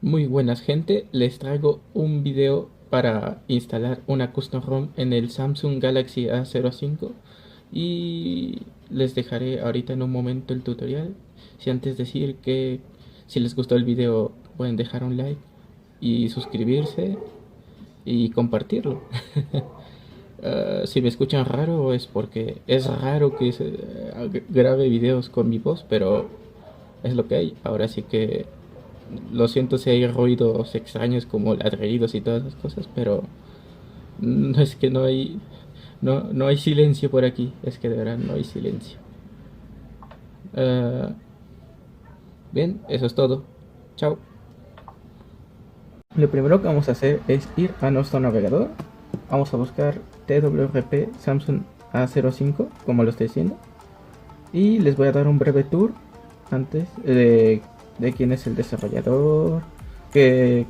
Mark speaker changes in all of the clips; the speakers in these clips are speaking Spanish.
Speaker 1: Muy buenas gente, les traigo un video para instalar una custom ROM en el Samsung Galaxy A05 y les dejaré ahorita en un momento el tutorial. Si antes decir que si les gustó el video pueden dejar un like y suscribirse y compartirlo. Si me escuchan raro es porque es raro que grabe videos con mi voz, pero es lo que hay. Ahora sí que lo siento si hay ruidos extraños como ladridos y todas esas cosas, pero no es que no hay silencio por aquí, es que de verdad no hay silencio. Ah, bien, eso es todo. Chao. Lo primero que vamos a hacer es ir a nuestro navegador. Vamos a buscar TWRP Samsung A05, como lo estoy diciendo. Y les voy a dar un breve tour antes de quién es el desarrollador, qué,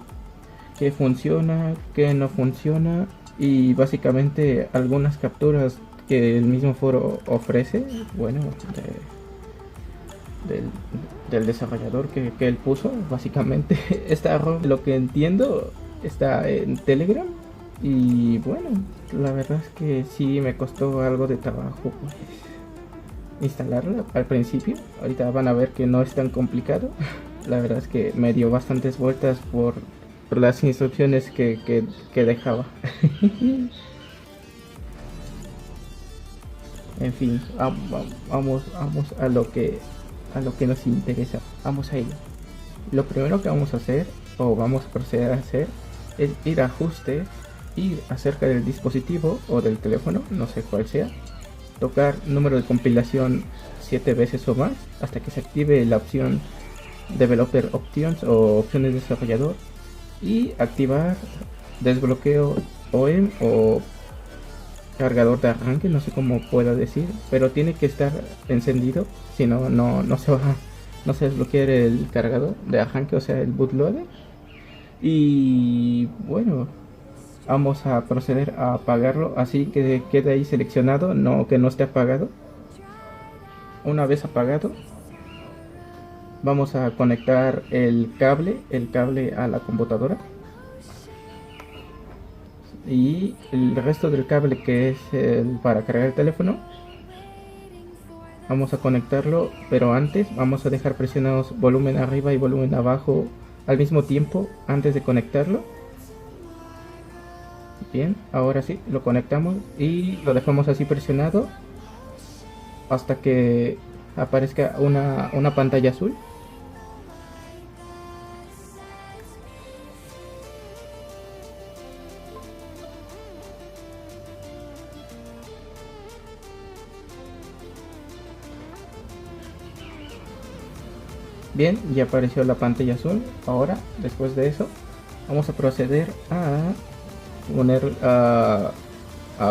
Speaker 1: qué funciona, qué no funciona y básicamente algunas capturas que el mismo foro ofrece, bueno, del, del desarrollador que él puso. Básicamente esta ROM, lo que entiendo, está en Telegram y bueno, la verdad es que sí me costó algo de trabajo pues instalarla al principio. Ahorita van a ver que no es tan complicado. La verdad es que me dio bastantes vueltas por las instrucciones que dejaba. En fin, vamos a lo que nos interesa. Vamos a ello. Lo primero que vamos a hacer, o vamos a proceder a hacer, es ir a ajustes, ir acerca del dispositivo o del teléfono, no sé cuál sea, tocar número de compilación 7 veces o más hasta que se active la opción Developer Options o opciones de desarrollador y activar desbloqueo OEM o cargador de arranque, no sé cómo pueda decir, pero tiene que estar encendido, si no, no se va, no se desbloquea el cargador de arranque, o sea, el bootloader. Y bueno, vamos a proceder a apagarlo, así que quede ahí seleccionado, no que no esté apagado. Una vez apagado, vamos a conectar el cable a la computadora y el resto del cable que es el para cargar el teléfono vamos a conectarlo, pero antes vamos a dejar presionados volumen arriba y volumen abajo al mismo tiempo antes de conectarlo. Bien, ahora sí, lo conectamos y lo dejamos así presionado hasta que aparezca una pantalla azul. Bien, ya apareció la pantalla azul. Ahora, después de eso, vamos a proceder a poner a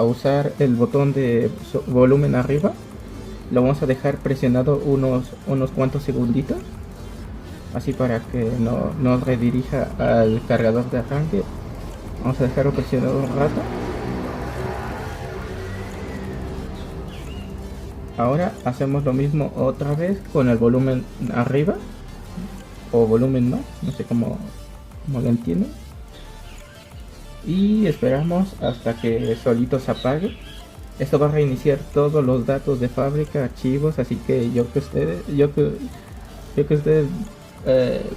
Speaker 1: usar el botón de volumen arriba. Lo vamos a dejar presionado unos cuantos segunditos, así para que no nos redirija al cargador de arranque. Vamos a dejarlo presionado un rato. Ahora hacemos lo mismo otra vez con el volumen arriba o volumen más, no sé cómo lo entienden. Y esperamos hasta que solito se apague. Esto va a reiniciar todos los datos de fábrica, archivos, así que yo que ustedes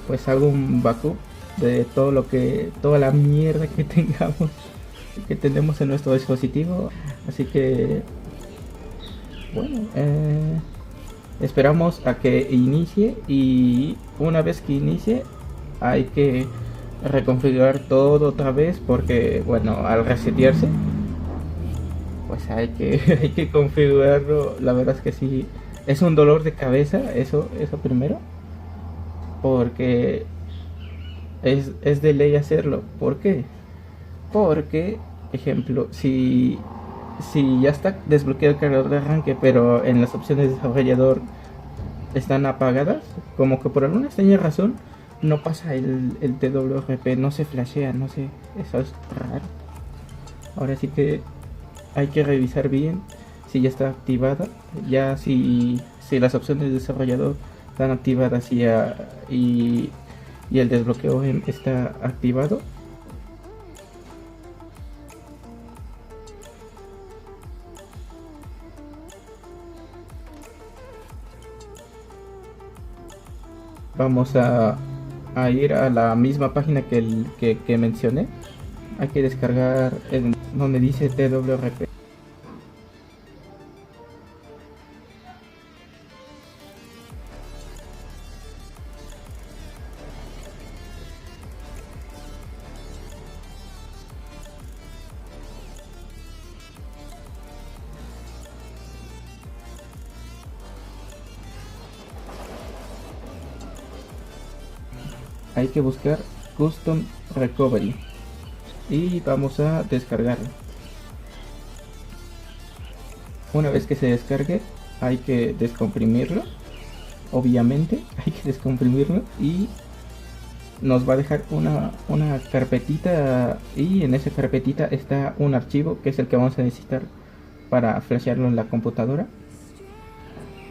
Speaker 1: pues hago un backup de todo toda la mierda que tengamos, que tenemos en nuestro dispositivo. Así que bueno, esperamos a que inicie y una vez que inicie hay que reconfigurar todo otra vez porque bueno, al resetearse pues hay que configurarlo. La verdad es que sí, es un dolor de cabeza eso primero, porque es de ley hacerlo. ¿Por qué? Porque, ejemplo, si ya está desbloqueado el cargador de arranque, pero en las opciones de desarrollador están apagadas, como que por alguna extraña razón no pasa el TWRP, no se flashea, no sé, eso es raro. Ahora sí que hay que revisar bien si ya está activada, ya si las opciones de desarrollador están activadas y y el desbloqueo está activado. Vamos a ir a la misma página que mencioné. Hay que descargar en donde dice TWRP. Hay que buscar Custom Recovery y vamos a descargarlo. Una vez que se descargue hay que descomprimirlo, obviamente hay que descomprimirlo, y nos va a dejar una carpetita, y en esa carpetita está un archivo que es el que vamos a necesitar para flashearlo en la computadora.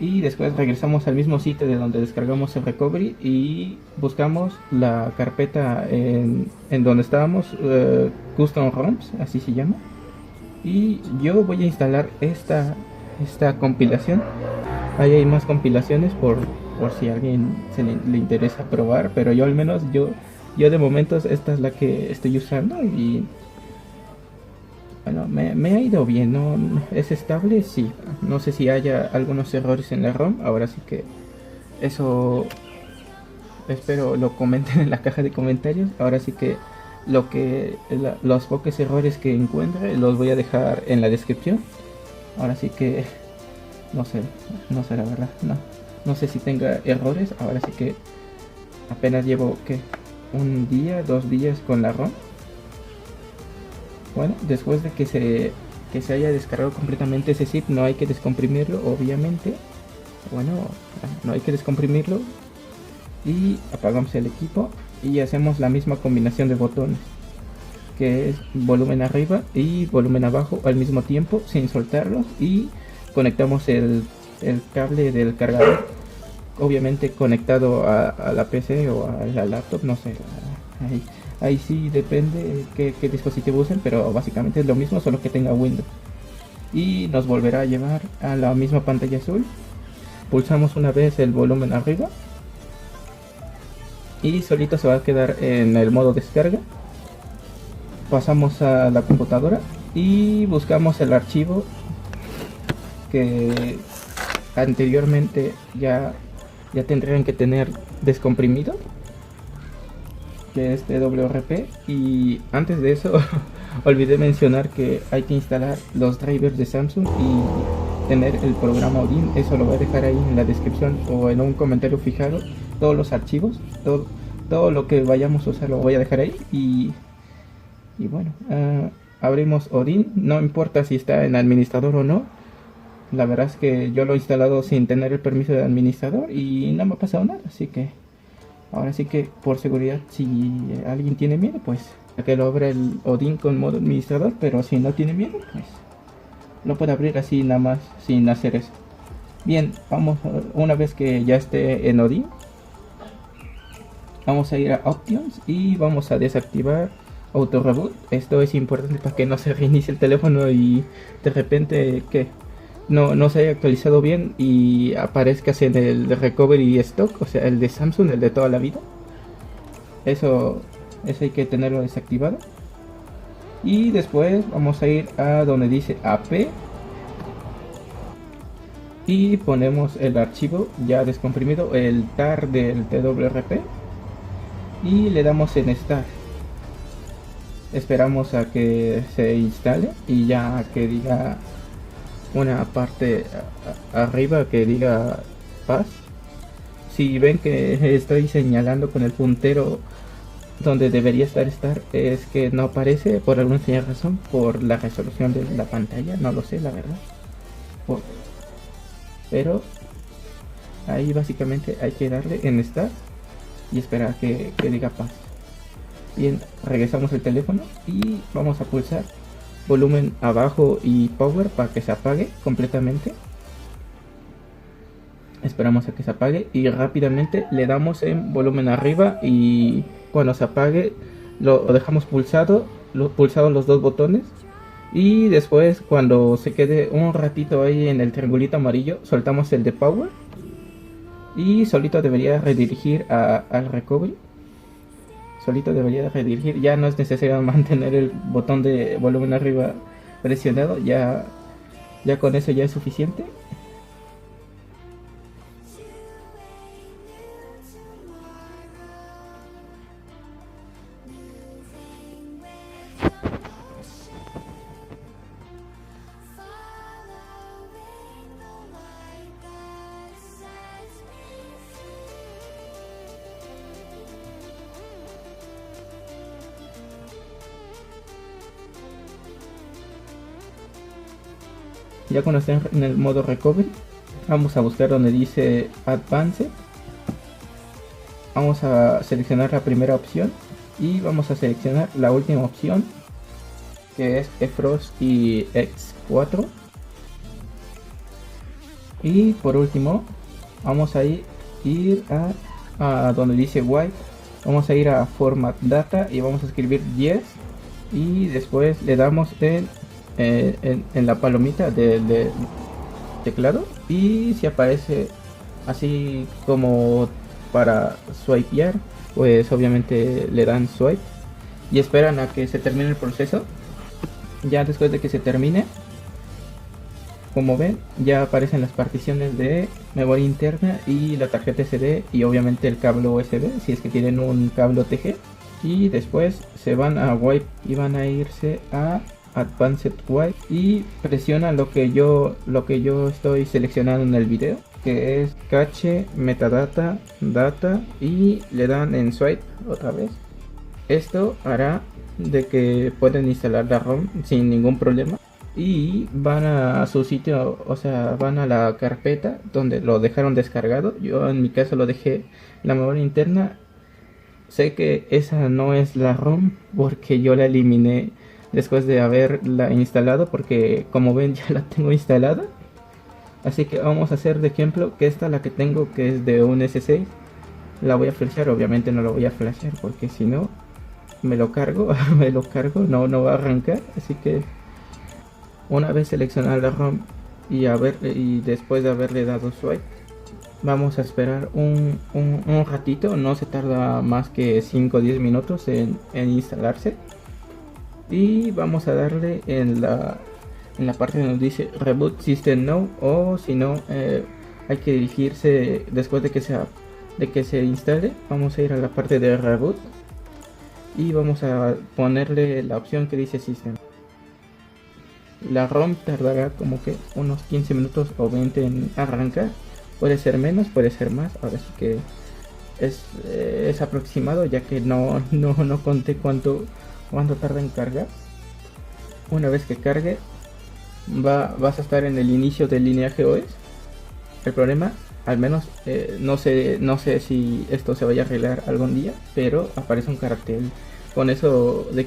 Speaker 1: Y después regresamos al mismo sitio de donde descargamos el recovery y buscamos la carpeta en donde estábamos, Custom ROMs, así se llama. Y yo voy a instalar esta compilación. Ahí hay más compilaciones por si a alguien le interesa probar, pero yo al menos yo de momento esta es la que estoy usando y bueno, me ha ido bien, ¿no? Es estable, sí. No sé si haya algunos errores en la ROM. Ahora sí que eso espero lo comenten en la caja de comentarios. Ahora sí que los pocos errores que encuentre los voy a dejar en la descripción. Ahora sí que no sé la verdad, no sé si tenga errores. Ahora sí que apenas llevo un día, 2 días con la ROM. Bueno, después de que se haya descargado completamente ese zip, no hay que descomprimirlo, obviamente. Bueno, no hay que descomprimirlo. Y apagamos el equipo y hacemos la misma combinación de botones, que es volumen arriba y volumen abajo al mismo tiempo, sin soltarlos. Y conectamos el cable del cargador, obviamente conectado a la PC o a la laptop, no sé. Ahí sí depende qué dispositivo usen, pero básicamente es lo mismo, solo que tenga Windows. Y nos volverá a llevar a la misma pantalla azul. Pulsamos una vez el volumen arriba y solito se va a quedar en el modo descarga. Pasamos a la computadora y buscamos el archivo que anteriormente ya tendrían que tener descomprimido, que es TWRP. Y antes de eso olvidé mencionar que hay que instalar los drivers de Samsung y tener el programa Odin. Eso lo voy a dejar ahí en la descripción o en un comentario fijado. Todos los archivos, todo lo que vayamos a usar lo voy a dejar ahí. Y bueno, abrimos Odin. No importa si está en administrador o no. La verdad es que yo lo he instalado sin tener el permiso de administrador y no me ha pasado nada, así que ahora sí que por seguridad, si alguien tiene miedo, pues que lo abra el Odin con modo administrador, pero si no tiene miedo, pues lo puede abrir así nada más sin hacer eso. Bien, una vez que ya esté en Odin, vamos a ir a Options y vamos a desactivar Auto Reboot. Esto es importante para que no se reinicie el teléfono y de repente no se haya actualizado bien y aparezca en el recovery stock, o sea, el de Samsung, el de toda la vida. Eso hay que tenerlo desactivado. Y después vamos a ir a donde dice AP y ponemos el archivo ya descomprimido, el tar del TWRP, y le damos en Start. Esperamos a que se instale y ya que diga una parte arriba que diga paz. Si ven que estoy señalando con el puntero donde debería estar es que no aparece por alguna razón, por la resolución de la pantalla, no lo sé la verdad, pero ahí básicamente hay que darle en Start y esperar que diga paz. Bien, regresamos el teléfono y vamos a pulsar volumen abajo y power para que se apague completamente. esperamos a que se apague y rápidamente le damos en volumen arriba, y cuando se apague lo dejamos pulsados los dos botones, y después cuando se quede un ratito ahí en el triangulito amarillo soltamos el de power y solito debería redirigir al recovery. Solito debería redirigir, ya no es necesario mantener el botón de volumen arriba presionado, ya con eso ya es suficiente. Ya cuando estén en el modo recovery, vamos a buscar donde dice Advanced. Vamos a seleccionar la primera opción y vamos a seleccionar la última opción, que es eFrost y X4. Y por último vamos a ir a donde dice Wipe. Vamos a ir a Format Data y vamos a escribir Yes, y después le damos en la palomita del teclado, y si aparece así como para swipear, pues obviamente le dan swipe y esperan a que se termine el proceso. Ya después de que se termine, como ven, ya aparecen las particiones de memoria interna y la tarjeta SD y obviamente el cable USB si es que tienen un cable OTG, y después se van a Wipe y van a irse a Advanced Wipe y presionan lo que yo estoy seleccionando en el video, que es cache, metadata, data, y le dan en swipe otra vez. Esto hará de que pueden instalar la ROM sin ningún problema y van a su sitio, o sea, van a la carpeta donde lo dejaron descargado. Yo en mi caso lo dejé la memoria interna. Sé que esa no es la ROM porque yo la eliminé después de haberla instalado, porque como ven ya la tengo instalada. Así que vamos a hacer de ejemplo que esta, la que tengo, que es de un S6, la voy a flashear. Obviamente no lo voy a flashear porque si no me lo cargo, no va a arrancar. Así que una vez seleccionada la ROM y después de haberle dado swipe, vamos a esperar un ratito. No se tarda más que 5 o 10 minutos en instalarse. Y vamos a darle en la parte donde dice Reboot System Now, o si no, hay que dirigirse después de que se instale. Vamos a ir a la parte de Reboot y vamos a ponerle la opción que dice System. La ROM tardará como que unos 15 minutos o 20 en arrancar. Puede ser menos, puede ser más. Ahora sí que es aproximado, ya que no conté cuánto tarda en cargar. Una vez que cargue, vas a estar en el inicio del lineaje OS. El problema, al menos no sé si esto se vaya a arreglar algún día, pero aparece un cartel con eso de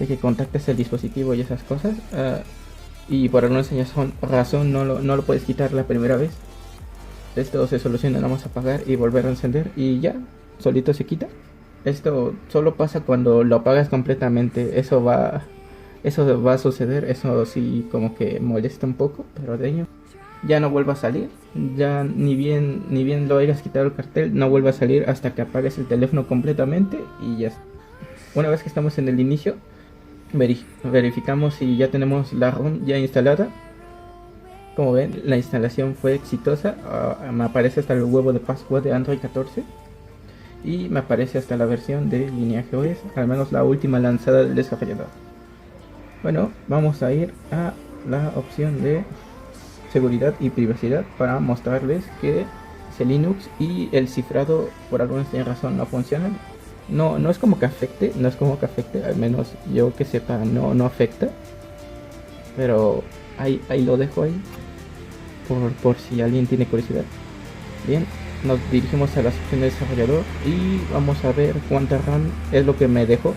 Speaker 1: que contactes el dispositivo y esas cosas, y por alguna razón no lo puedes quitar la primera vez. Esto se soluciona, nada más apagar y volver a encender y ya, solito se quita. Esto solo pasa cuando lo apagas completamente. Eso va a suceder. Eso sí como que molesta un poco, pero de ello ya no vuelva a salir. Ya ni bien lo hayas quitado el cartel, no vuelva a salir hasta que apagues el teléfono completamente y ya. Una vez que estamos en el inicio, verificamos si ya tenemos la ROM ya instalada. Como ven, la instalación fue exitosa. Me aparece hasta el huevo de Pascua de Android 14 y me aparece hasta la versión de lineaje OS, al menos la última lanzada del desarrollador. Bueno, vamos a ir a la opción de seguridad y privacidad para mostrarles que ese Linux y el cifrado por alguna razón no funcionan. No es como que afecte, al menos yo que sepa no afecta, pero ahí lo dejo ahí por si alguien tiene curiosidad. Bien, nos dirigimos a la sección de desarrollador y vamos a ver cuánta RAM es lo que me dejó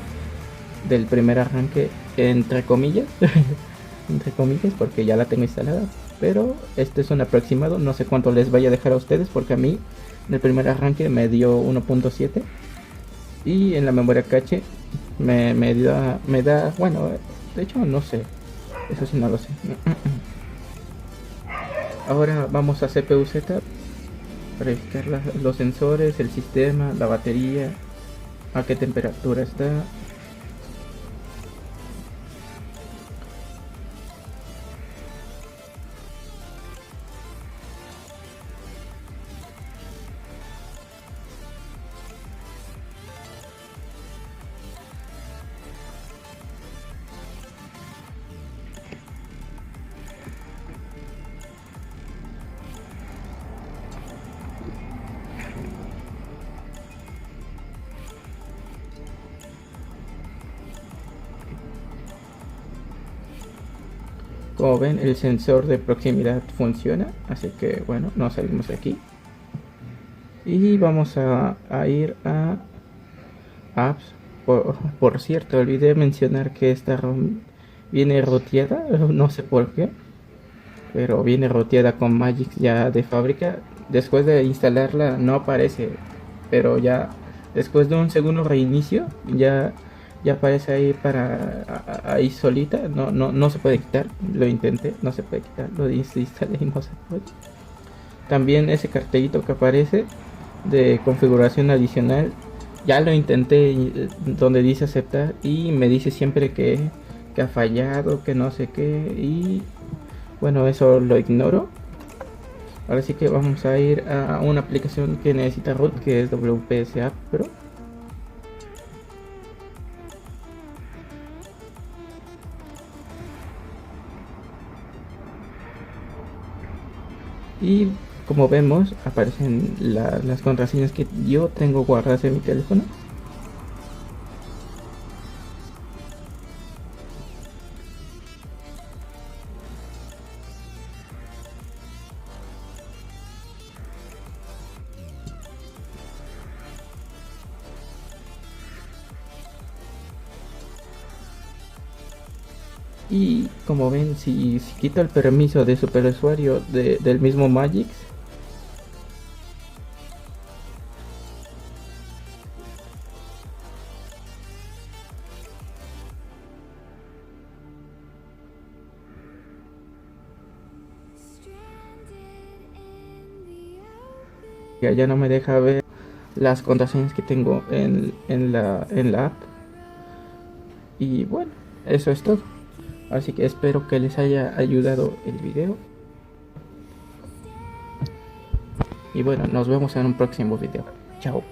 Speaker 1: del primer arranque, entre comillas, porque ya la tengo instalada. pero este es un aproximado, no sé cuánto les vaya a dejar a ustedes, porque a mí en el primer arranque me dio 1.7 y en la memoria cache me da, bueno, de hecho no sé, eso sí no lo sé. Ahora vamos a CPU-Z, verificar los sensores, el sistema, la batería, a qué temperatura está. Como ven, el sensor de proximidad funciona, así que bueno, nos salimos de aquí y vamos a ir a apps. Por cierto, olvidé mencionar que esta ROM viene roteada, no sé por qué, pero viene roteada con Magix ya de fábrica. Después de instalarla no aparece, pero ya después de un segundo reinicio ya aparece ahí ahí solita. No se puede quitar, lo intenté, no se puede quitar, lo instalé y no se puede. También ese cartelito que aparece de configuración adicional, ya lo intenté, donde dice aceptar, y me dice siempre que ha fallado, que no sé qué, y bueno, eso lo ignoro. Ahora sí que vamos a ir a una aplicación que necesita root, que es WPS App Pro. Y como vemos, aparecen las contraseñas que yo tengo guardadas en mi teléfono. Y como ven, si quito el permiso de superusuario del mismo Magix, ya no me deja ver las contraseñas que tengo en la app. Y bueno, eso es todo. Así que espero que les haya ayudado el video. Y bueno, nos vemos en un próximo video. Chao.